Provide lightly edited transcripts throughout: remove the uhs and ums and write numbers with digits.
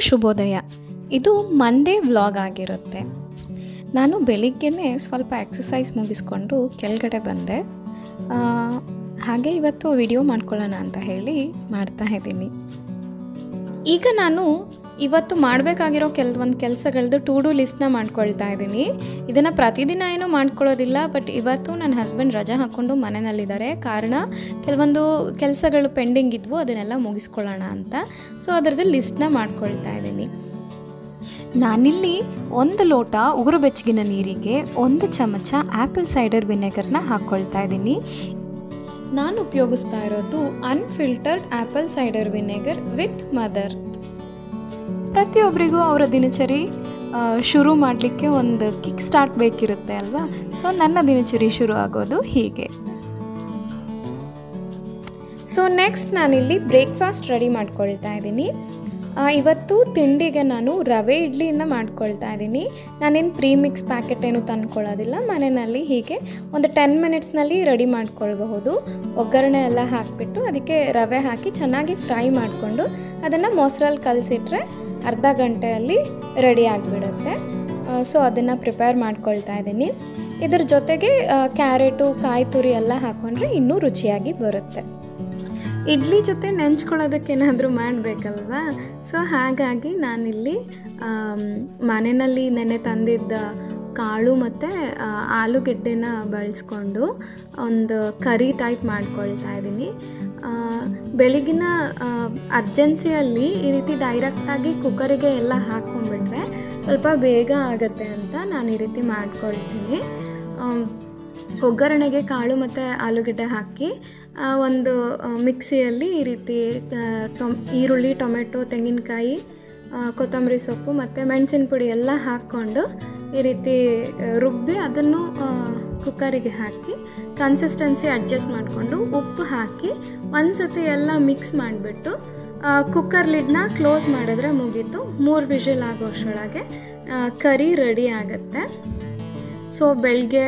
ಶುಭೋದಯ. ಇದು Monday vlog ಆಗಿರುತ್ತೆ. ನಾನು ಬೆಳಿಗ್ಗೆನೇ ಸ್ವಲ್ಪ ಎಕ್ಸಸೈಸ್ ಮುಗಿಸ್ಕೊಂಡು ಕೆಳಗಡೆ ಬಂದೆ. ಹಾಗೆ ಇವತ್ತು ವಿಡಿಯೋ ಮಾಡ್ಕೊಳ್ಳೋಣ ಅಂತ ಹೇಳಿ ಮಾಡ್ತಾ ಇದ್ದೀನಿ. ಈಗ ನಾನು ಇವತ್ತು ಮಾಡಬೇಕಾಗಿರೋ ಕೆಲವೊಂದು ಕೆಲಸಗಳದ್ದು ಟು ಡೂ ಲಿಸ್ಟ್ನ ಮಾಡ್ಕೊಳ್ತಾ ಇದ್ದೀನಿ. ಇದನ್ನು ಪ್ರತಿದಿನ ಏನೂ ಮಾಡ್ಕೊಳ್ಳೋದಿಲ್ಲ, ಬಟ್ ಇವತ್ತು ನನ್ನ ಹಸ್ಬೆಂಡ್ ರಜೆ ಹಾಕ್ಕೊಂಡು ಮನೆಯಲ್ಲಿದ್ದಾರೆ. ಕಾರಣ ಕೆಲವೊಂದು ಕೆಲಸಗಳು ಪೆಂಡಿಂಗ್ ಇದ್ವು, ಅದನ್ನೆಲ್ಲ ಮುಗಿಸ್ಕೊಳ್ಳೋಣ ಅಂತ. ಸೊ ಅದರದ್ದು ಲಿಸ್ಟ್ನ ಮಾಡ್ಕೊಳ್ತಾ ಇದ್ದೀನಿ. ನಾನಿಲ್ಲಿ 1 ಲೋಟ ಉಗುರು ಬೆಚ್ಚಗಿನ ನೀರಿಗೆ 1 ಚಮಚ ಆ್ಯಪಲ್ ಸೈಡರ್ ವಿನೆಗರ್ನ ಹಾಕ್ಕೊಳ್ತಾ ಇದ್ದೀನಿ. ನಾನು ಉಪಯೋಗಿಸ್ತಾ ಇರೋದು unfiltered apple cider vinegar with mother. ಪ್ರತಿಯೊಬ್ಬರಿಗೂ ಅವರ ದಿನಚರಿ ಶುರು ಮಾಡಲಿಕ್ಕೆ ಒಂದು ಕಿಕ್ ಸ್ಟಾರ್ಟ್ ಬೇಕಿರುತ್ತೆ ಅಲ್ವಾ. ಸೊ ನನ್ನ ದಿನಚರಿ ಶುರು ಆಗೋದು ಹೀಗೆ. ಸೊ ನೆಕ್ಸ್ಟ್ ನಾನಿಲ್ಲಿ ಬ್ರೇಕ್ಫಾಸ್ಟ್ ರೆಡಿ ಮಾಡ್ಕೊಳ್ತಾ ಇದ್ದೀನಿ. ಇವತ್ತು ತಿಂಡಿಗೆ ನಾನು ರವೆ ಇಡ್ಲಿಯನ್ನು ಮಾಡ್ಕೊಳ್ತಾ ಇದ್ದೀನಿ. ನಾನೇನು ಪ್ರೀಮಿಕ್ಸ್ ಪ್ಯಾಕೆಟ್ ಏನು ತಂದ್ಕೊಳ್ಳೋದಿಲ್ಲ, ಮನೆಯಲ್ಲಿ ಹೀಗೆ ಒಂದು 10 ಮಿನಿಟ್ಸ್ನಲ್ಲಿ ರೆಡಿ ಮಾಡ್ಕೊಳ್ಬಹುದು. ಒಗ್ಗರಣೆ ಎಲ್ಲ ಹಾಕಿಬಿಟ್ಟು ಅದಕ್ಕೆ ರವೆ ಹಾಕಿ ಚೆನ್ನಾಗಿ ಫ್ರೈ ಮಾಡಿಕೊಂಡು ಅದನ್ನು ಮೊಸರಲ್ಲಿ ಕಲಸಿಟ್ರೆ ಅರ್ಧ ಗಂಟೆಯಲ್ಲಿ ರೆಡಿ ಆಗಿಬಿಡುತ್ತೆ. ಸೊ ಅದನ್ನು ಪ್ರಿಪೇರ್ ಮಾಡ್ಕೊಳ್ತಾ ಇದ್ದೀನಿ. ಇದ್ರ ಜೊತೆಗೆ ಕ್ಯಾರೆಟು, ಕಾಯಿ ತುರಿ ಎಲ್ಲ ಹಾಕ್ಕೊಂಡ್ರೆ ಇನ್ನೂ ರುಚಿಯಾಗಿ ಬರುತ್ತೆ. ಇಡ್ಲಿ ಜೊತೆ ನೆಂಚ್ಕೊಳ್ಳೋದಕ್ಕೆ ಏನಾದರೂ ಮಾಡಬೇಕಲ್ವಾ. ಸೊ ಹಾಗಾಗಿ ನಾನಿಲ್ಲಿ ಮನೆಯಲ್ಲಿ ನೆನೆ ತಂದಿದ್ದ ಕಾಳು ಮತ್ತು ಆಲೂಗೆಡ್ಡೆನ ಬಳಸ್ಕೊಂಡು ಒಂದು ಕರಿ ಟೈಪ್ ಮಾಡ್ಕೊಳ್ತಾ ಇದ್ದೀನಿ. ಬೆಳಗಿನ ಅರ್ಜೆನ್ಸಿಯಲ್ಲಿ ಈ ರೀತಿ ಡೈರೆಕ್ಟಾಗಿ ಕುಕ್ಕರಿಗೆ ಎಲ್ಲ ಹಾಕ್ಕೊಂಡ್ಬಿಟ್ರೆ ಸ್ವಲ್ಪ ಬೇಗ ಆಗುತ್ತೆ ಅಂತ ನಾನು ಈ ರೀತಿ ಮಾಡ್ಕೊಳ್ತೀನಿ. ಒಗ್ಗರಣೆಗೆ ಕಾಳು ಮತ್ತು ಆಲೂಗೆಡ್ಡೆ ಹಾಕಿ ಒಂದು ಮಿಕ್ಸಿಯಲ್ಲಿ ಈ ರೀತಿ ಈರುಳ್ಳಿ, ಟೊಮೆಟೊ, ತೆಂಗಿನಕಾಯಿ, ಕೊತ್ತಂಬರಿ ಸೊಪ್ಪು ಮತ್ತು ಮೆಣಸಿನ ಪುಡಿ ಎಲ್ಲ ಹಾಕ್ಕೊಂಡು ಈ ರೀತಿ ರುಬ್ಬಿ ಅದನ್ನು ಕುಕ್ಕರಿಗೆ ಹಾಕಿ ಕನ್ಸಿಸ್ಟೆನ್ಸಿ ಅಡ್ಜಸ್ಟ್ ಮಾಡಿಕೊಂಡು ಉಪ್ಪು ಹಾಕಿ ಒಂದು ಸತಿ ಎಲ್ಲ ಮಿಕ್ಸ್ ಮಾಡಿಬಿಟ್ಟು ಕುಕ್ಕರ್ ಲಿಡ್ನ ಕ್ಲೋಸ್ ಮಾಡಿದ್ರೆ ಮುಗೀತು. 3 ವಿಷಲ್ ಆಗೋಷ್ಟರೊಳಗೆ ಕರಿ ರೆಡಿ ಆಗುತ್ತೆ. ಸೊ ಬೆಳಗ್ಗೆ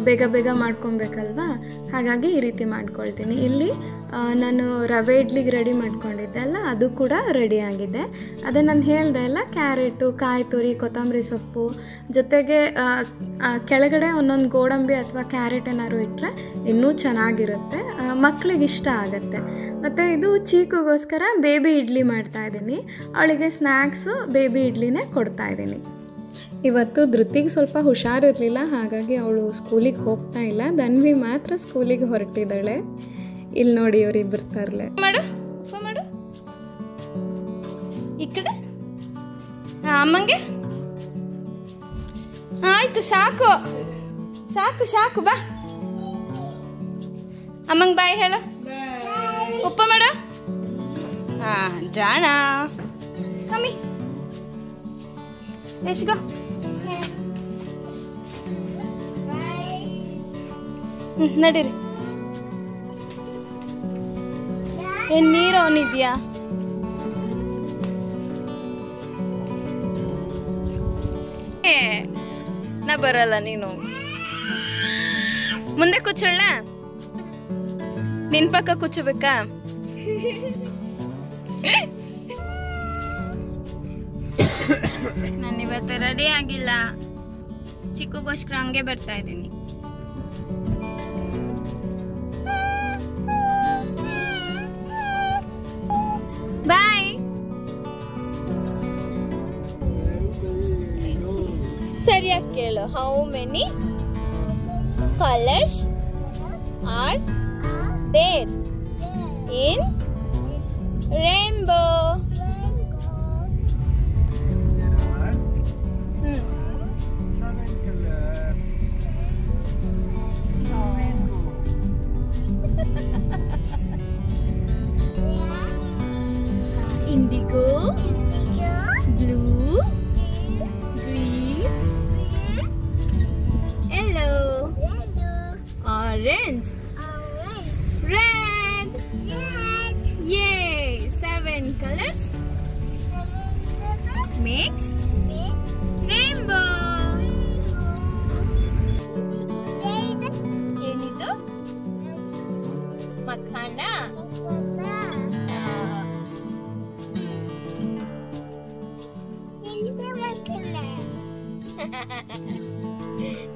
ಬೇಗ ಬೇಗ ಮಾಡ್ಕೊಬೇಕಲ್ವಾ, ಹಾಗಾಗಿ ಈ ರೀತಿ ಮಾಡ್ಕೊಳ್ತೀನಿ. ಇಲ್ಲಿ ನಾನು ರವೆ ಇಡ್ಲಿಗೆ ರೆಡಿ ಮಾಡ್ಕೊಂಡಿದ್ದೆ ಅಲ್ಲ, ಅದು ಕೂಡ ರೆಡಿ ಆಗಿದೆ. ಅದೇ ನಾನು ಹೇಳ್ದೆ ಅಲ್ಲ, ಕ್ಯಾರೆಟು, ಕಾಯಿ ತುರಿ, ಕೊತ್ತಂಬರಿ ಸೊಪ್ಪು ಜೊತೆಗೆ ಕೆಳಗಡೆ ಒಂದೊಂದು ಗೋಡಂಬಿ ಅಥವಾ ಕ್ಯಾರೆಟ್ ಏನಾದ್ರು ಇಟ್ಟರೆ ಇನ್ನೂ ಚೆನ್ನಾಗಿರುತ್ತೆ, ಮಕ್ಕಳಿಗೆ ಇಷ್ಟ ಆಗುತ್ತೆ. ಮತ್ತು ಇದು ಚೀಕುಗೋಸ್ಕರ ಬೇಬಿ ಇಡ್ಲಿ ಮಾಡ್ತಾಯಿದ್ದೀನಿ. ಅವಳಿಗೆ ಸ್ನ್ಯಾಕ್ಸು ಬೇಬಿ ಇಡ್ಲಿನೇ ಕೊಡ್ತಾಯಿದ್ದೀನಿ. ಇವತ್ತು ಧೃತಿಗೆ ಸ್ವಲ್ಪ ಹುಷಾರಿರಲಿಲ್ಲ, ಹಾಗಾಗಿ ಅವಳು ಸ್ಕೂಲಿಗೆ ಹೋಗ್ತಾ ಇಲ್ಲ. ಧನ್ವಿ ಮಾತ್ರ ಸ್ಕೂಲಿಗೆ ಹೊರಟಿದ್ದಾಳೆ. ಇಲ್ಲಿ ನೋಡಿ ಇವರಿಬ್ಬರು ತರಲೆ ಮಾಡು ಮಾಡು ಈ ಕಡೆ. ಅಮ್ಮಂಗೆ ಆಯ್ತು, ಸಾಕು ಸಾಕು ಸಾಕು, ಬಾ ಅಮ್ಮಂಗೆ ಬಾಯ್ ಹೇಳು, ಉಪ್ಪ ಮಾಡು. ಜಾಣ ಕಮ್ಮಿ ಎಷ್ಟ್ಗೋ. ನಡೀರಿ. ಏನ್ ನೀರು ಅವನಿದ್ಯಾ? ನಾ ಬರಲ್ಲ, ನೀನು ಮುಂದೆ ಕೂಚೋಳ, ನಿನ್ ಪಕ್ಕ ಕೂಚಬೇಕಾ? ನಾನು ಇವತ್ತು ರೆಡಿ ಆಗಿಲ್ಲ, ಚಿಕ್ಕಗೋಸ್ಕರ ಹಂಗೆ ಬರ್ತಾ ಇದ್ದೀನಿ. ಬಾಯ್. ಸರಿಯಾಗಿ ಕೇಳು. How many colours are there in rainbow? Indigo, blue, green, yellow, orange, red. Yay! 7 colors makes rainbow. ಏನಿದು? ಮಖಾನ.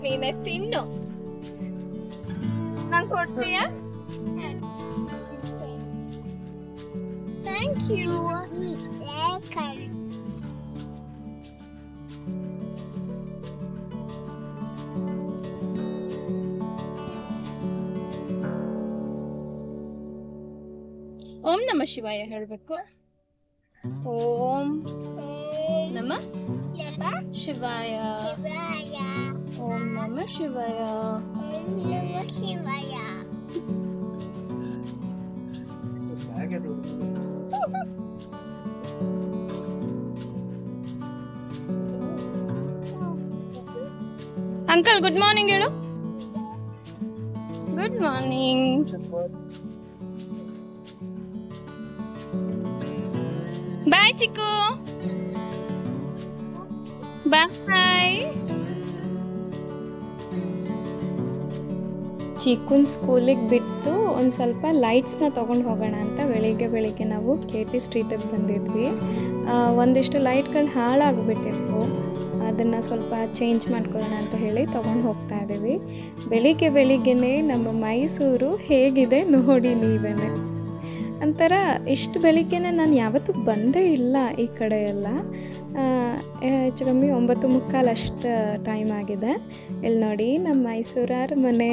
ನೀನೆ ತಿನ್ನು. ನಂಗೆ ಕೊಡ್ತೀಯಾ? Thank you. ಓಂ ನಮ ಶಿವಾಯ ಹೇಳಬೇಕು. ಓಂ ನಮ ಶಿವಾಯ. ಓಂ ನಮ ಶಿವಾಯ. ಅಂಕಲ್ ಗುಡ್ ಮಾರ್ನಿಂಗ್ ಹೇಳು. Good morning. Bye Chikku. Bye. ಚಿಕ್ಕನ್ ಸ್ಕೂಲಿಗೆ ಬಿಟ್ಟು ಒಂದು ಸ್ವಲ್ಪ ಲೈಟ್ಸ್ನ ತೊಗೊಂಡು ಹೋಗೋಣ ಅಂತ ಬೆಳಿಗ್ಗೆ ನಾವು KT ಸ್ಟ್ರೀಟಿಗೆ ಬಂದಿದ್ವಿ. ಒಂದಿಷ್ಟು ಲೈಟ್ಗಳು ಹಾಳಾಗಿಬಿಟ್ಟಿದ್ವು, ಅದನ್ನು ಸ್ವಲ್ಪ ಚೇಂಜ್ ಮಾಡ್ಕೊಳ್ಳೋಣ ಅಂತ ಹೇಳಿ ತೊಗೊಂಡು ಹೋಗ್ತಾ ಇದ್ದೀವಿ. ಬೆಳಿಗ್ಗೆನೇ ನಮ್ಮ ಮೈಸೂರು ಹೇಗಿದೆ ನೋಡಿ ನೀವೇ. ಒಂಥರ ಇಷ್ಟು ಬೆಳಿಗ್ಗೆನೇ ನಾನು ಯಾವತ್ತೂ ಬಂದೇ ಇಲ್ಲ ಈ ಕಡೆ ಎಲ್ಲ. ಹೆಚ್ಚು ಕಮ್ಮಿ 9:45 ಅಷ್ಟು ಟೈಮ್ ಆಗಿದೆ. ಇಲ್ಲಿ ನೋಡಿ ನಮ್ಮ ಮೈಸೂರಾರ ಮನೆ.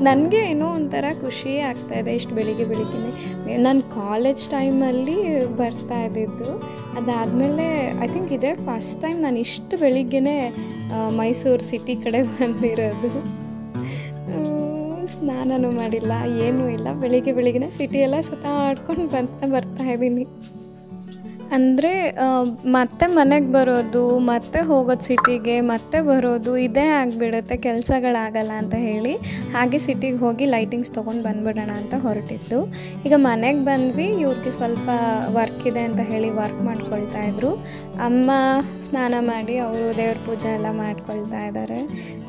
ನನಗೆ ಏನೋ ಒಂಥರ ಖುಷಿ ಆಗ್ತಾಯಿದೆ ಇಷ್ಟು ಬೆಳಿಗ್ಗೆನೇ. ನಾನು ಕಾಲೇಜ್ ಟೈಮಲ್ಲಿ ಬರ್ತಾ ಇದ್ದಿದ್ದು, ಅದಾದಮೇಲೆ ಐ ಥಿಂಕ್ ಇದೇ ಫಸ್ಟ್ ಟೈಮ್ ನಾನು ಇಷ್ಟು ಬೆಳಿಗ್ಗೆನೇ ಮೈಸೂರು ಸಿಟಿ ಕಡೆ ಬಂದಿರೋದು. ಸ್ನಾನನೂ ಮಾಡಿಲ್ಲ, ಏನೂ ಇಲ್ಲ, ಬೆಳಿಗ್ಗೆನೇ ಸಿಟಿಯೆಲ್ಲ ಸುತ್ತಾಡ್ಕೊಂಡು ಬರ್ತಾ ಇದ್ದೀನಿ. ಅಂದರೆ ಮತ್ತೆ ಮನೆಗೆ ಬರೋದು, ಮತ್ತೆ ಹೋಗೋದು ಸಿಟಿಗೆ, ಮತ್ತೆ ಬರೋದು ಇದೇ ಆಗಿಬಿಡುತ್ತೆ, ಕೆಲಸಗಳಾಗಲ್ಲ ಅಂತ ಹೇಳಿ ಹಾಗೆ ಸಿಟಿಗೆ ಹೋಗಿ ಲೈಟಿಂಗ್ಸ್ ತೊಗೊಂಡು ಬಂದ್ಬಿಡೋಣ ಅಂತ ಹೊರಟಿದ್ದು. ಈಗ ಮನೆಗೆ ಬಂದ್ವಿ, ಇವ್ರಿಗೆ ಸ್ವಲ್ಪ ವರ್ಕ್ ಇದೆ ಅಂತ ಹೇಳಿ ವರ್ಕ್ ಮಾಡ್ಕೊಳ್ತಾ ಇದ್ರು. ಅಮ್ಮ ಸ್ನಾನ ಮಾಡಿ ಅವರು ದೇವ್ರ ಪೂಜೆ ಎಲ್ಲ ಮಾಡ್ಕೊಳ್ತಾ ಇದ್ದಾರೆ.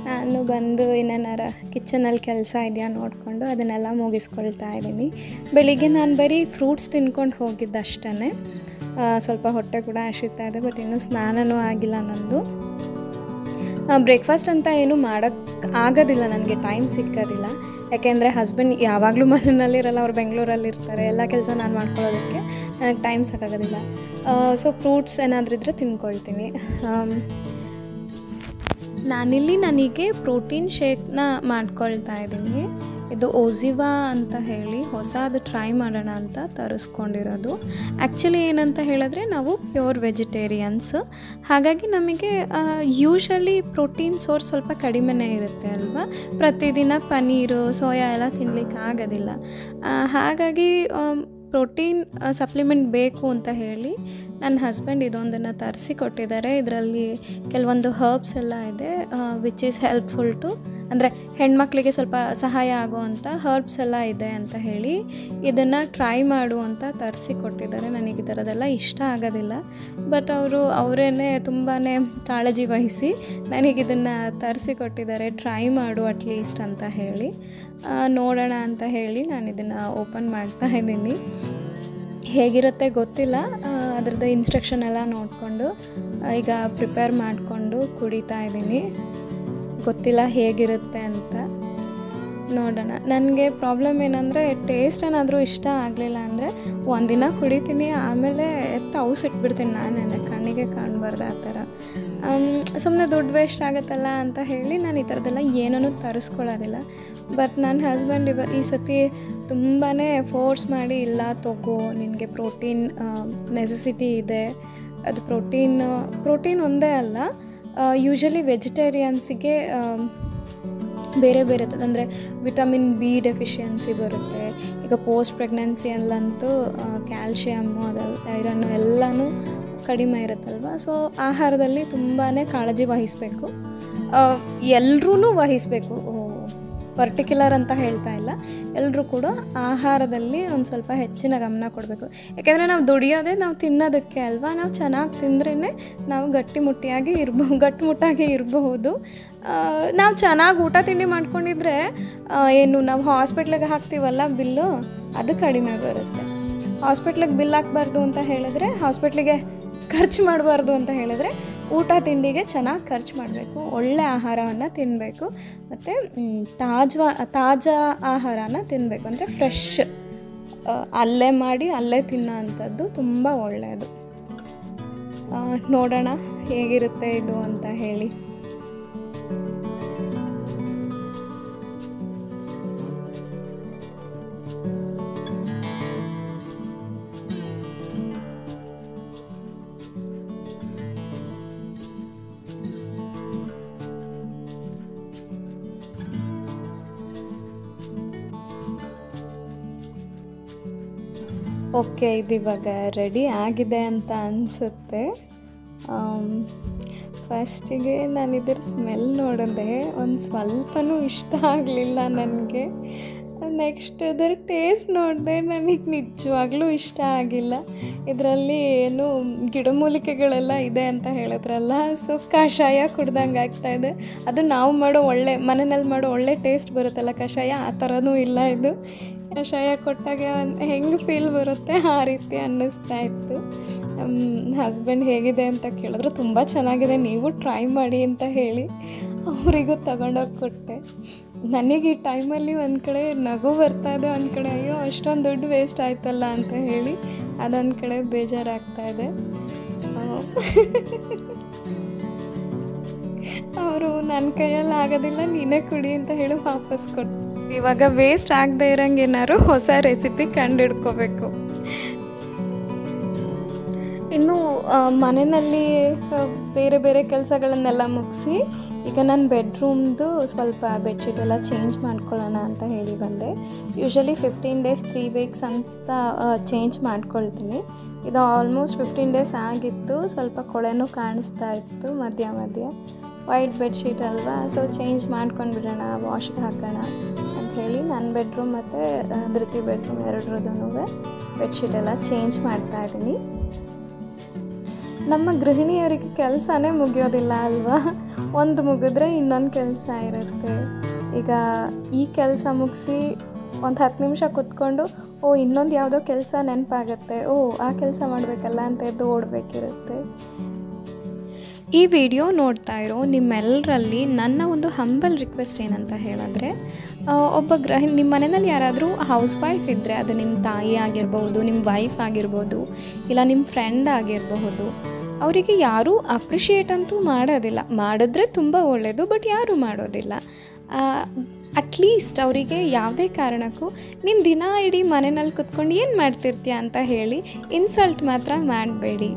ನಾನು ಬಂದು ಇನ್ನೇನಾರ ಕಿಚನಲ್ಲಿ ಕೆಲಸ ಇದೆಯಾ ನೋಡಿಕೊಂಡು ಅದನ್ನೆಲ್ಲ ಮುಗಿಸ್ಕೊಳ್ತಾ ಇದ್ದೀನಿ. ಬೆಳಿಗ್ಗೆ ನಾನು ಬರೀ ಫ್ರೂಟ್ಸ್ ತಿನ್ಕೊಂಡು ಹೋಗಿದ್ದಷ್ಟೇ. ಸ್ವಲ್ಪ ಹೊಟ್ಟೆ ಕೂಡ ಹಸಿತಾ ಇದೆ, ಬಟ್ ಇನ್ನೂ ಸ್ನಾನನೂ ಆಗಿಲ್ಲ ನಂದು. ಬ್ರೇಕ್ಫಾಸ್ಟ್ ಅಂತ ಏನೂ ಮಾಡೋಕ್ಕೆ ಆಗೋದಿಲ್ಲ, ನನಗೆ ಟೈಮ್ ಸಿಕ್ಕೋದಿಲ್ಲ. ಯಾಕೆಂದರೆ ಹಸ್ಬೆಂಡ್ ಯಾವಾಗಲೂ ಮನೆಯಲ್ಲಿರಲ್ಲ, ಅವ್ರು ಬೆಂಗಳೂರಲ್ಲಿ ಇರ್ತಾರೆ. ಎಲ್ಲ ಕೆಲಸ ನಾನು ಮಾಡ್ಕೊಳ್ಳೋದಕ್ಕೆ ನನಗೆ ಟೈಮ್ ಸಾಕಾಗೋದಿಲ್ಲ. ಸೊ ಫ್ರೂಟ್ಸ್ ಏನಾದರೂ ಇದ್ದರೆ ತಿನ್ಕೊಳ್ತೀನಿ. ನಾನಿಲ್ಲಿ ನನಗೆ ಪ್ರೋಟೀನ್ ಶೇಕ್ನ ಮಾಡ್ಕೊಳ್ತಾ ಇದ್ದೀನಿ. ಇದು ಓಝಿವಾ ಅಂತ ಹೇಳಿ ಹೊಸದು ಟ್ರೈ ಮಾಡೋಣ ಅಂತ ತರಿಸ್ಕೊಂಡಿರೋದು. ಆ್ಯಕ್ಚುಲಿ ಏನಂತ ಹೇಳಿದ್ರೆ ನಾವು ಪ್ಯೂರ್ ವೆಜಿಟೇರಿಯನ್ಸ್, ಹಾಗಾಗಿ ನಮಗೆ ಯೂಶಲಿ ಪ್ರೋಟೀನ್ ಸೋರ್ಸ್ ಸ್ವಲ್ಪ ಕಡಿಮೆನೇ ಇರುತ್ತೆ ಅಲ್ವಾ. ಪ್ರತಿದಿನ ಪನ್ನೀರು ಸೋಯಾ ಎಲ್ಲ ತಿನ್ನಲಿಕ್ಕೆ ಆಗೋದಿಲ್ಲ. ಹಾಗಾಗಿ ಪ್ರೋಟೀನ್ ಸಪ್ಲಿಮೆಂಟ್ ಬೇಕು ಅಂತ ಹೇಳಿ ನನ್ನ ಹಸ್ಬೆಂಡ್ ಇದೊಂದನ್ನು ತರಿಸಿ ಕೊಟ್ಟಿದ್ದಾರೆ. ಇದರಲ್ಲಿ ಕೆಲವೊಂದು ಹರ್ಬ್ಸ್ ಎಲ್ಲ ಇದೆ, ವಿಚ್ ಈಸ್ ಹೆಲ್ಪ್ಫುಲ್ ಟು, ಅಂದರೆ ಹೆಣ್ಮಕ್ಳಿಗೆ ಸ್ವಲ್ಪ ಸಹಾಯ ಆಗೋವಂಥ ಹರ್ಬ್ಸ್ ಎಲ್ಲ ಇದೆ ಅಂತ ಹೇಳಿ ಇದನ್ನು ಟ್ರೈ ಮಾಡು ಅಂತ ತರಿಸಿ ಕೊಟ್ಟಿದ್ದಾರೆ. ನನಗೆ ಈ ಥರದ್ದೆಲ್ಲ ಇಷ್ಟ ಆಗೋದಿಲ್ಲ, ಬಟ್ ಅವರೇ ತುಂಬಾ ಕಾಳಜಿ ವಹಿಸಿ ನನಗಿದನ್ನು ತರಿಸಿ ಕೊಟ್ಟಿದ್ದಾರೆ. ಟ್ರೈ ಮಾಡು ಅಟ್ಲೀಸ್ಟ್ ಅಂತ ಹೇಳಿ. ನೋಡೋಣ ಅಂತ ಹೇಳಿ ನಾನು ಇದನ್ನು ಓಪನ್ ಮಾಡ್ತಾ ಇದ್ದೀನಿ. ಹೇಗಿರುತ್ತೆ ಗೊತ್ತಿಲ್ಲ, ಅದರದ್ದು ಇನ್ಸ್ಟ್ರಕ್ಷನ್ ಎಲ್ಲ ನೋಡಿಕೊಂಡು ಈಗ ಪ್ರಿಪೇರ್ ಮಾಡಿಕೊಂಡು ಕುಡಿತಾ ಇದ್ದೀನಿ. ಗೊತ್ತಿಲ್ಲ ಹೇಗಿರುತ್ತೆ ಅಂತ, ನೋಡೋಣ. ನನಗೆ ಪ್ರಾಬ್ಲಮ್ ಏನಂದರೆ ಟೇಸ್ಟ್ ಏನಾದರೂ ಇಷ್ಟ ಆಗಲಿಲ್ಲ ಅಂದರೆ ಒಂದಿನ ಕುಡಿತೀನಿ, ಆಮೇಲೆ ಇಟ್ಬಿಡ್ತೀನಿ. ನಾನು ಕಣ್ಣಿಗೆ ಕಾಣಬಾರ್ದು ಆ ಥರ. ಸುಮ್ಮನೆ ದುಡ್ಡು ವೇಸ್ಟ್ ಆಗುತ್ತಲ್ಲ ಅಂತ ಹೇಳಿ ನಾನು ಈ ಥರದ್ದೆಲ್ಲ ಏನೂ ತರಿಸ್ಕೊಳ್ಳೋದಿಲ್ಲ. ಬಟ್ ನನ್ನ ಹಸ್ಬೆಂಡ್ ಈ ಸತಿ ತುಂಬಾ ಫೋರ್ಸ್ ಮಾಡಿ, ಇಲ್ಲ ತಗೋ, ನಿನಗೆ ಪ್ರೋಟೀನ್ ನೆಸೆಸಿಟಿ ಇದೆ. ಅದು ಪ್ರೋಟೀನ್ ಒಂದೇ ಅಲ್ಲ, ಯೂಶಲಿ ವೆಜಿಟೇರಿಯನ್ಸಿಗೆ ಬೇರೆ ಅಂದರೆ ವಿಟಮಿನ್ B ಡೆಫಿಷಿಯನ್ಸಿ ಬರುತ್ತೆ. ಈಗ ಪೋಸ್ಟ್ ಪ್ರೆಗ್ನೆನ್ಸಿಯಲ್ಲಂತೂ ಕ್ಯಾಲ್ಶಿಯಮ್ಮು ಐರನ್ನು ಎಲ್ಲನೂ ಕಡಿಮೆ ಇರುತ್ತಲ್ವ. ಸೊ ಆಹಾರದಲ್ಲಿ ತುಂಬಾ ಕಾಳಜಿ ವಹಿಸಬೇಕು, ಎಲ್ಲರೂ ವಹಿಸಬೇಕು. ಪರ್ಟಿಕ್ಯುಲರ್ ಅಂತ ಹೇಳ್ತಾ ಇಲ್ಲ, ಎಲ್ಲರೂ ಕೂಡ ಆಹಾರದಲ್ಲಿ ಒಂದು ಸ್ವಲ್ಪ ಹೆಚ್ಚಿನ ಗಮನ ಕೊಡಬೇಕು. ಯಾಕೆಂದರೆ ನಾವು ದುಡಿಯೋದೇ ನಾವು ತಿನ್ನೋದಕ್ಕೆ ಅಲ್ವಾ. ನಾವು ಚೆನ್ನಾಗಿ ತಿಂದ್ರೇ ನಾವು ಗಟ್ಟಿಮುಟ್ಟಾಗಿ ಇರಬಹುದು. ನಾವು ಚೆನ್ನಾಗಿ ಊಟ ತಿಂಡಿ ಮಾಡ್ಕೊಂಡಿದ್ರೆ ಏನು ನಾವು ಹಾಸ್ಪಿಟ್ಲಿಗೆ ಹಾಕ್ತೀವಲ್ಲ ಬಿಲ್ಲು, ಅದು ಕಡಿಮೆ ಬರುತ್ತೆ. ಹಾಸ್ಪಿಟ್ಲಿಗೆ ಬಿಲ್ ಹಾಕಬಾರ್ದು ಅಂತ ಹೇಳಿದ್ರೆ, ಹಾಸ್ಪಿಟ್ಲಿಗೆ ಖರ್ಚು ಮಾಡಬಾರ್ದು ಅಂತ ಹೇಳಿದ್ರೆ ಊಟ ತಿಂಡಿಗೆ ಚೆನ್ನಾಗಿ ಖರ್ಚು ಮಾಡಬೇಕು, ಒಳ್ಳೆ ಆಹಾರವನ್ನು ತಿನ್ನಬೇಕು, ಮತ್ತು ತಾಜಾ ಆಹಾರನ ತಿನ್ನಬೇಕು. ಅಂದರೆ ಫ್ರೆಶ್ ಅಲ್ಲೇ ಮಾಡಿ ಅಲ್ಲೇ ತಿನ್ನೋ ಅಂಥದ್ದು ತುಂಬ ಒಳ್ಳೆಯದು. ನೋಡೋಣ ಹೇಗಿರುತ್ತೆ ಇದು ಅಂತ ಹೇಳಿ. ಓಕೆ, ಇದು ಇವಾಗ ರೆಡಿ ಆಗಿದೆ ಅಂತ ಅನಿಸುತ್ತೆ. ಫಸ್ಟಿಗೆ ನಾನು ಇದ್ರ ಸ್ಮೆಲ್ ನೋಡಿದೆ, ಒಂದು ಸ್ವಲ್ಪನೂ ಇಷ್ಟ ಆಗಲಿಲ್ಲ ನನಗೆ. ನೆಕ್ಸ್ಟ್ ಇದರ ಟೇಸ್ಟ್ ನೋಡಿದೆ, ನನಗೆ ನಿಜವಾಗ್ಲೂ ಇಷ್ಟ ಆಗಿಲ್ಲ. ಇದರಲ್ಲಿ ಏನು ಗಿಡಮೂಲಿಕೆಗಳೆಲ್ಲ ಇದೆ ಅಂತ ಹೇಳಿದ್ರಲ್ಲ, ಸೊ ಕಷಾಯ ಕುಡ್ದಂಗೆ ಆಗ್ತಾಯಿದೆ. ಅದು ನಾವು ಮಾಡೋ ಮನೆಯಲ್ಲಿ ಮಾಡೋ ಒಳ್ಳೆ ಟೇಸ್ಟ್ ಬರುತ್ತಲ್ಲ ಕಷಾಯ, ಆ ಥರನೂ ಇಲ್ಲ. ಇದು ಕಷಾಯ ಕೊಟ್ಟಾಗ ಹೆಂಗೆ ಫೀಲ್ ಬರುತ್ತೆ ಆ ರೀತಿ ಅನ್ನಿಸ್ತಾ ಇತ್ತು. ನಮ್ಮ ಹಸ್ಬೆಂಡ್ ಹೇಗಿದೆ ಅಂತ ಕೇಳಿದ್ರು, ತುಂಬ ಚೆನ್ನಾಗಿದೆ, ನೀವು ಟ್ರೈ ಮಾಡಿ ಅಂತ ಹೇಳಿ ಅವರಿಗೂ ತಗೊಂಡೋಗಿ ಕೊಟ್ಟೆ. ನನಗೆ ಈ ಟೈಮಲ್ಲಿ ಒಂದು ಕಡೆ ನಗು ಬರ್ತಾಯಿದೆ, ಒಂದು ಕಡೆ ಅಯ್ಯೋ ಅಷ್ಟೊಂದು ದುಡ್ಡು ವೇಸ್ಟ್ ಆಯ್ತಲ್ಲ ಅಂತ ಹೇಳಿ ಅದೊಂದು ಕಡೆ ಬೇಜಾರಾಗ್ತಾಯಿದೆ. ಅವರು ನನ್ನ ಕೈಯಲ್ಲಿ ಆಗೋದಿಲ್ಲ, ನೀನೇ ಕುಡಿ ಅಂತ ಹೇಳಿ ವಾಪಸ್ ಕೊಟ್ಟು. ಇವಾಗ ವೇಸ್ಟ್ ಆಗದೆ ಇರೋಂಗೆ ಏನಾದ್ರು ಹೊಸ ರೆಸಿಪಿ ಕಂಡುಹಿಡ್ಕೋಬೇಕು. ಇನ್ನು ಮನೆಯಲ್ಲಿ ಬೇರೆ ಬೇರೆ ಕೆಲಸಗಳನ್ನೆಲ್ಲ ಮುಗಿಸಿ ಈಗ ನಾನು ಬೆಡ್ರೂಮ್ದು ಸ್ವಲ್ಪ ಬೆಡ್ಶೀಟ್ ಎಲ್ಲ ಚೇಂಜ್ ಮಾಡ್ಕೊಳ್ಳೋಣ ಅಂತ ಹೇಳಿ ಬಂದೆ. ಯೂಶ್ವಲಿ 15 days 3 weeks ಅಂತ ಚೇಂಜ್ ಮಾಡ್ಕೊಳ್ತೀನಿ. ಇದು ಆಲ್ಮೋಸ್ಟ್ 15 days ಆಗಿತ್ತು. ಸ್ವಲ್ಪ ಕೊಳೆನೂ ಕಾಣಿಸ್ತಾ ಇತ್ತು ಮಧ್ಯ ವೈಟ್ ಬೆಡ್ಶೀಟ್ ಅಲ್ವಾ, ಸೊ ಚೇಂಜ್ ಮಾಡ್ಕೊಂಡು ಬಿಡೋಣ, ವಾಶ್ಗೆ ಹಾಕೋಣ ಅಂತ ಹೇಳಿ ನನ್ನ ಬೆಡ್ರೂಮ್ ಮತ್ತು ಧೃತಿ ಬೆಡ್ರೂಮ್ ಎರಡರದೂ ಬೆಡ್ಶೀಟ್ ಎಲ್ಲ ಚೇಂಜ್ ಮಾಡ್ತಾಯಿದ್ದೀನಿ. ನಮ್ಮ ಗೃಹಿಣಿಯರಿಗೆ ಕೆಲಸನೇ ಮುಗಿಯೋದಿಲ್ಲ ಅಲ್ವಾ, ಒಂದು ಮುಗಿದ್ರೆ ಇನ್ನೊಂದು ಕೆಲಸ ಇರುತ್ತೆ. ಈಗ ಈ ಕೆಲಸ ಮುಗಿಸಿ ಒಂದು 10 ನಿಮಿಷ ಕೂತ್ಕೊಂಡು ಇನ್ನೊಂದು ಯಾವುದೋ ಕೆಲಸ ನೆನಪಾಗತ್ತೆ, ಆ ಕೆಲಸ ಮಾಡಬೇಕಲ್ಲ ಅಂತ ಎದ್ದು ಓಡಬೇಕಿರುತ್ತೆ. ಈ ವಿಡಿಯೋ ನೋಡ್ತಾ ಇರೋ ನಿಮ್ಮೆಲ್ಲರಲ್ಲಿ ನನ್ನ ಒಂದು ಹಂಬಲ್ ರಿಕ್ವೆಸ್ಟ್ ಏನಂತ ಹೇಳಿದ್ರೆ, ಒಬ್ಬ ನಿಮ್ಮ ಮನೆಯಲ್ಲಿ ಯಾರಾದರೂ ಹೌಸ್ ವೈಫ್ ಇದ್ದರೆ, ಅದು ನಿಮ್ಮ ತಾಯಿ ಆಗಿರ್ಬೋದು, ನಿಮ್ಮ ವೈಫ್ ಆಗಿರ್ಬೋದು, ಇಲ್ಲ ನಿಮ್ಮ ಫ್ರೆಂಡ್ ಆಗಿರಬಹುದು, ಅವರಿಗೆ ಯಾರೂ ಅಪ್ರಿಷಿಯೇಟ್ ಅಂತೂ ಮಾಡೋದಿಲ್ಲ. ಮಾಡಿದ್ರೆ ತುಂಬ ಒಳ್ಳೆಯದು, ಬಟ್ ಯಾರೂ ಮಾಡೋದಿಲ್ಲ. ಅಟ್ಲೀಸ್ಟ್ ಅವರಿಗೆ ಯಾವುದೇ ಕಾರಣಕ್ಕೂ ನೀನು ದಿನ ಇಡೀ ಮನೆಯಲ್ಲಿ ಕುತ್ಕೊಂಡು ಏನು ಮಾಡ್ತಿರ್ತೀಯ ಅಂತ ಹೇಳಿ ಇನ್ಸಲ್ಟ್ ಮಾತ್ರ ಮಾಡಬೇಡಿ.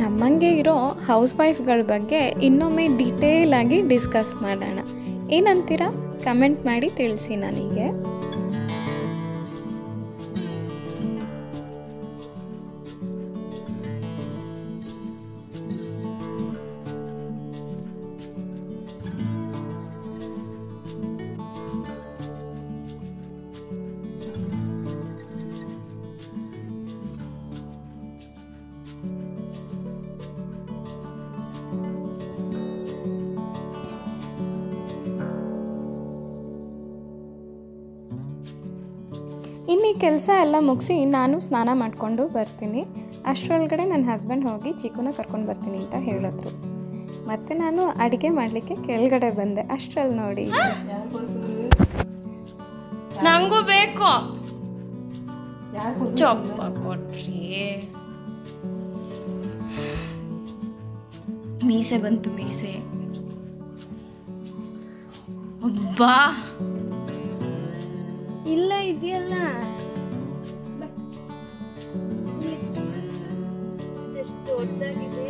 ನಮ್ಮಂಗೆ ಇರೋ ಹೌಸ್ ವೈಫ್ಗಳ ಬಗ್ಗೆ ಇನ್ನೊಮ್ಮೆ ಡೀಟೇಲಾಗಿ ಡಿಸ್ಕಸ್ ಮಾಡೋಣ. ಏನಂತೀರಾ? ಕಮೆಂಟ್ ಮಾಡಿ ತಿಳಿಸಿ ನನಗೆ. ಇನ್ನು ಈ ಕೆಲಸ ಎಲ್ಲ ಮುಗಿಸಿ ನಾನು ಸ್ನಾನ ಮಾಡಿಕೊಂಡು ಬರ್ತೀನಿ. ಅಷ್ಟರೊಳಗಡೆ ನನ್ನ ಹಸ್ಬೆಂಡ್ ಹೋಗಿ ಚಿಕ್ಕುನ ಕರ್ಕೊಂಡು ಬರ್ತೀನಿ ಅಂತ ಹೇಳಿದ್ರು. ಮತ್ತು ನಾನು ಅಡುಗೆ ಮಾಡಲಿಕ್ಕೆ ಕೆಳಗಡೆ ಬಂದೆ. ಅಷ್ಟರಲ್ಲಿ ನೋಡಿ, ನನಗೂ ಬೇಕು ಚೊಪ್ಪ ಕೊಟ್ರಿ. ಮೀಸೆ ಬಂತು, ಮೀಸೆ ಅಬ್ಬಾ ಇಲ್ಲ ಇದೆಯಲ್ಲ, ಇದೆಷ್ಟು ದೊಡ್ಡದಾಗಿದೆ.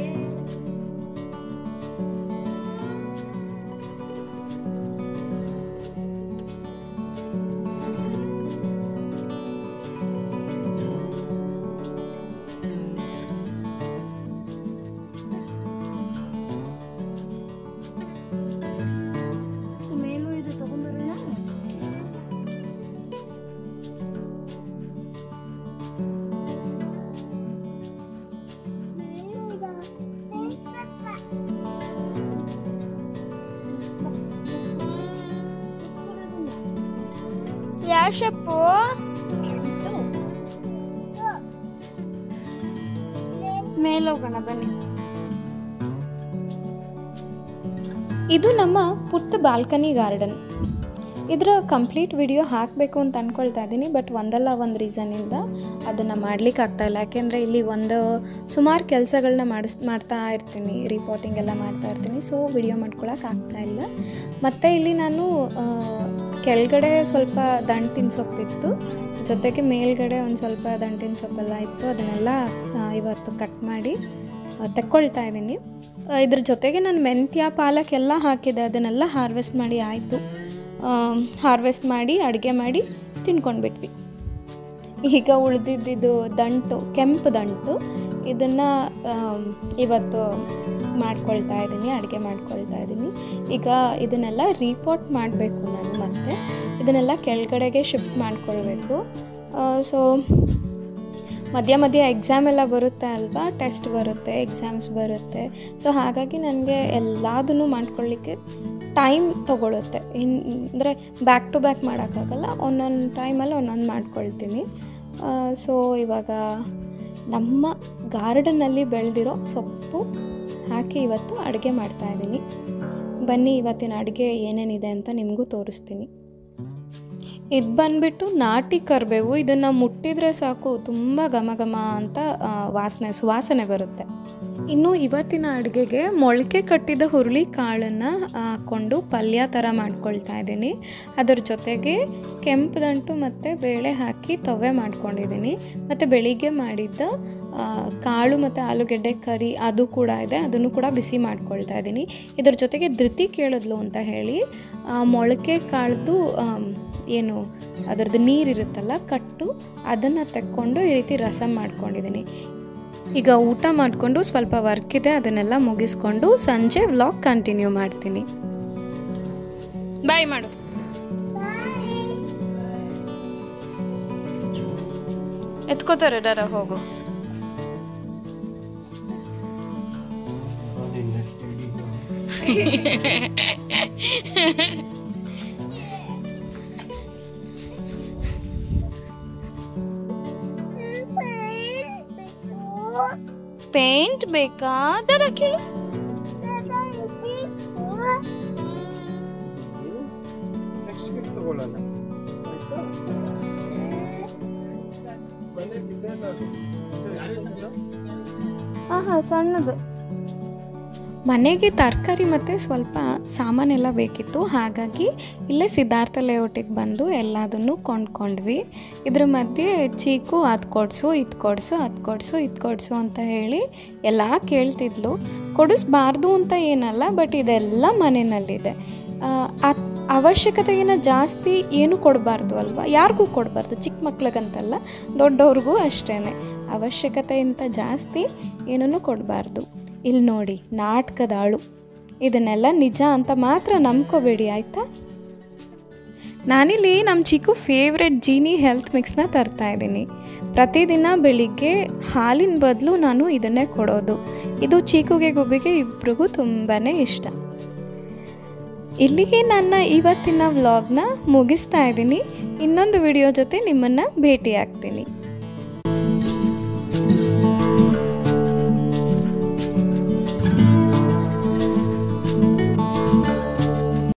ಮೇಲೂ ಇದು ತಗೊಂಡ್ಬರೋಣ. ಯಾಶಪ್ಪು ಮೇಲೆ ಹೋಗೋಣ ಬನ್ನಿ. ಇದು ನಮ್ಮ ಪುಟ್ಟ ಬಾಲ್ಕನಿ ಗಾರ್ಡನ್. ಇದರ ಕಂಪ್ಲೀಟ್ ವಿಡಿಯೋ ಹಾಕಬೇಕು ಅಂತ ಅಂದ್ಕೊಳ್ತಾ ಇದ್ದೀನಿ, ಬಟ್ ಒಂದಲ್ಲ ಒಂದು ರೀಸನ್ನಿಂದ ಅದನ್ನು ಮಾಡಲಿಕ್ಕೆ ಆಗ್ತಾಯಿಲ್ಲ. ಯಾಕೆಂದರೆ ಇಲ್ಲಿ ಸುಮಾರು ಕೆಲಸಗಳನ್ನ ಮಾಡ್ತಾ ಇರ್ತೀನಿ, ರಿಪೋರ್ಟಿಂಗ್ ಎಲ್ಲ ಮಾಡ್ತಾ ಇರ್ತೀನಿ. ಸೊ ವಿಡಿಯೋ ಮಾಡ್ಕೊಳಕ್ಕೆ ಆಗ್ತಾಯಿಲ್ಲ. ಮತ್ತು ಇಲ್ಲಿ ನಾನು ಕೆಳಗಡೆ ಸ್ವಲ್ಪ ದಂಟಿನ ಸೊಪ್ಪಿತ್ತು, ಜೊತೆಗೆ ಮೇಲ್ಗಡೆ ಒಂದು ಸ್ವಲ್ಪ ದಂಟಿನ ಸೊಪ್ಪೆಲ್ಲ ಇತ್ತು. ಅದನ್ನೆಲ್ಲ ಇವತ್ತು ಕಟ್ ಮಾಡಿ ತೆಕ್ಕೊಳ್ತಾ ಇದ್ದೀನಿ. ಇದ್ರ ಜೊತೆಗೆ ನಾನು ಮೆಂತ್ಯ ಪಾಲಕ್ ಎಲ್ಲ ಹಾಕಿದೆ, ಅದನ್ನೆಲ್ಲ ಹಾರ್ವೆಸ್ಟ್ ಮಾಡಿ ಆಯಿತು. ಹಾರ್ವೆಸ್ಟ್ ಮಾಡಿ ಅಡುಗೆ ಮಾಡಿ ತಿನ್ಕೊಂಡ್ಬಿಟ್ವಿ. ಈಗ ಉಳಿದಿದ್ದು ದಂಟು, ಕೆಂಪು ದಂಟು, ಇದನ್ನು ಇವತ್ತು ಮಾಡ್ಕೊಳ್ತಾ ಇದ್ದೀನಿ, ಅಡುಗೆ ಮಾಡ್ಕೊಳ್ತಾ ಇದ್ದೀನಿ. ಈಗ ಇದನ್ನೆಲ್ಲ ರೀಪೋರ್ಟ್ ಮಾಡಬೇಕು ನಾನು, ಮತ್ತು ಇದನ್ನೆಲ್ಲ ಕೆಳಗಡೆಗೆ ಶಿಫ್ಟ್ ಮಾಡ್ಕೊಳ್ಬೇಕು. ಸೊ ಮಧ್ಯ ಮಧ್ಯ ಎಕ್ಸಾಮ್ ಎಲ್ಲ ಬರುತ್ತೆ ಅಲ್ವಾ, ಟೆಸ್ಟ್ ಬರುತ್ತೆ, ಎಕ್ಸಾಮ್ಸ್ ಬರುತ್ತೆ. ಸೊ ಹಾಗಾಗಿ ನನಗೆ ಎಲ್ಲದನ್ನು ಮಾಡ್ಕೊಳ್ಳಿಕ್ಕೆ ಟೈಮ್ ತೊಗೊಳುತ್ತೆ. ಅಂದರೆ ಬ್ಯಾಕ್ ಟು ಬ್ಯಾಕ್ ಮಾಡೋಕ್ಕಾಗಲ್ಲ, ಒಂದೊಂದು ಟೈಮಲ್ಲಿ ಒಂದೊಂದು ಮಾಡ್ಕೊಳ್ತೀನಿ. ಸೊ ಇವಾಗ ನಮ್ಮ ಗಾರ್ಡನ್ನಲ್ಲಿ ಬೆಳೆದಿರೋ ಸೊಪ್ಪು ಹಾಕಿ ಇವತ್ತು ಅಡುಗೆ ಮಾಡ್ತಾಯಿದ್ದೀನಿ. ಬನ್ನಿ ಇವತ್ತಿನ ಅಡುಗೆ ಏನೇನಿದೆ ಅಂತ ನಿಮಗೂ ತೋರಿಸ್ತೀನಿ. ಇದು ಬಂದುಬಿಟ್ಟು ನಾಟಿ ಕರಿಬೇವು. ಇದನ್ನು ಮುಟ್ಟಿದರೆ ಸಾಕು ತುಂಬ ಘಮ ಘಮ ಅಂತ ಸುವಾಸನೆ ಬರುತ್ತೆ. ಇನ್ನು ಇವತ್ತಿನ ಅಡುಗೆಗೆ ಮೊಳಕೆ ಕಟ್ಟಿದ ಹುರುಳಿ ಕಾಳನ್ನು ಹಾಕ್ಕೊಂಡು ಪಲ್ಯ ಥರ ಮಾಡ್ಕೊಳ್ತಾ ಇದ್ದೀನಿ. ಅದರ ಜೊತೆಗೆ ಕೆಂಪು ದಂಟು ಮತ್ತು ಬೇಳೆ ಹಾಕಿ ತವೆ ಮಾಡ್ಕೊಂಡಿದ್ದೀನಿ. ಮತ್ತು ಬೆಳಿಗ್ಗೆ ಮಾಡಿದ್ದ ಕಾಳು ಮತ್ತು ಆಲೂಗೆಡ್ಡೆ ಕರಿ ಅದು ಕೂಡ ಇದೆ, ಅದನ್ನು ಕೂಡ ಬಿಸಿ ಮಾಡ್ಕೊಳ್ತಾ ಇದ್ದೀನಿ. ಇದ್ರ ಜೊತೆಗೆ ಧೃತಿ ಕೇಳಿದ್ಲು ಅಂತ ಹೇಳಿ ಮೊಳಕೆ ಕಾಳ್ದು ಏನು ಅದರದ್ದು ನೀರಿರುತ್ತಲ್ಲ ಕಟ್ಟು, ಅದನ್ನು ತೆಕ್ಕೊಂಡು ಈ ರೀತಿ ರಸಮ್ ಮಾಡ್ಕೊಂಡಿದ್ದೀನಿ. ಈಗ ಊಟ ಮಾಡಿಕೊಂಡು ಸ್ವಲ್ಪ ವರ್ಕ್ ಇದೆ, ಅದನ್ನೆಲ್ಲ ಮುಗಿಸ್ಕೊಂಡು ಸಂಜೆ ವ್ಲಾಗ್ ಕಂಟಿನ್ಯೂ ಮಾಡ್ತೀನಿ. ಬಾಯ್ ಮಾಡು. ಎತ್ಕೋತಾರೆ ಡಾರ, ಹೋಗು. ಪೇಂಟ್ ಬೇಕಾ? ದಡ ಕೇಳು. ಸಣ್ಣದು. ಮನೆಗೆ ತರಕಾರಿ ಮತ್ತು ಸ್ವಲ್ಪ ಸಾಮಾನೆಲ್ಲ ಬೇಕಿತ್ತು, ಹಾಗಾಗಿ ಇಲ್ಲೇ ಸಿದ್ಧಾರ್ಥ ಲೇಔಟಿಗೆ ಬಂದು ಎಲ್ಲದನ್ನು ಕೊಂಡ್ಕೊಂಡ್ವಿ. ಇದ್ರ ಮಧ್ಯೆ ಚೀಕು ಅದು ಕೊಡಿಸು ಇದು ಕೊಡಿಸು ಅದು ಕೊಡಿಸು ಇದು ಕೊಡಿಸು ಅಂತ ಹೇಳಿ ಎಲ್ಲ ಕೇಳ್ತಿದ್ಲು. ಕೊಡಿಸ್ಬಾರ್ದು ಅಂತ ಏನಲ್ಲ, ಬಟ್ ಇದೆಲ್ಲ ಮನೆಯಲ್ಲಿದೆ. ಅವಶ್ಯಕತೆಗಿನ ಜಾಸ್ತಿ ಏನು ಕೊಡಬಾರ್ದು ಅಲ್ವಾ, ಯಾರಿಗೂ ಕೊಡಬಾರ್ದು, ಚಿಕ್ಕ ಮಕ್ಳಿಗಂತಲ್ಲ ದೊಡ್ಡವ್ರಿಗೂ ಅಷ್ಟೇ. ಅವಶ್ಯಕತೆಗಿಂತ ಜಾಸ್ತಿ ಏನೂ ಕೊಡಬಾರ್ದು. ಇಲ್ಲಿ ನೋಡಿ ನಾಟಕದ ಆಳು, ಇದನ್ನೆಲ್ಲ ನಿಜ ಅಂತ ಮಾತ್ರ ನಂಬ್ಕೋಬೇಡಿ ಆಯಿತಾ. ನಾನಿಲ್ಲಿ ನಮ್ಮ ಚಿಕ್ಕು ಫೇವ್ರೆಟ್ ಜೀನಿ ಹೆಲ್ತ್ ಮಿಕ್ಸ್ನ ತರ್ತಾಯಿದ್ದೀನಿ. ಪ್ರತಿದಿನ ಬೆಳಿಗ್ಗೆ ಹಾಲಿನ ಬದಲು ನಾನು ಇದನ್ನೇ ಕೊಡೋದು. ಇದು ಚೀಕುಗೆ ಗುಬ್ಬಿಗೆ ಇಬ್ರಿಗೂ ತುಂಬಾ ಇಷ್ಟ. ಇಲ್ಲಿಗೆ ನನ್ನ ಇವತ್ತಿನ ವ್ಲಾಗ್ನ ಮುಗಿಸ್ತಾ ಇದ್ದೀನಿ. ಇನ್ನೊಂದು ವಿಡಿಯೋ ಜೊತೆ ನಿಮ್ಮನ್ನು ಭೇಟಿ ಆಗ್ತೀನಿ.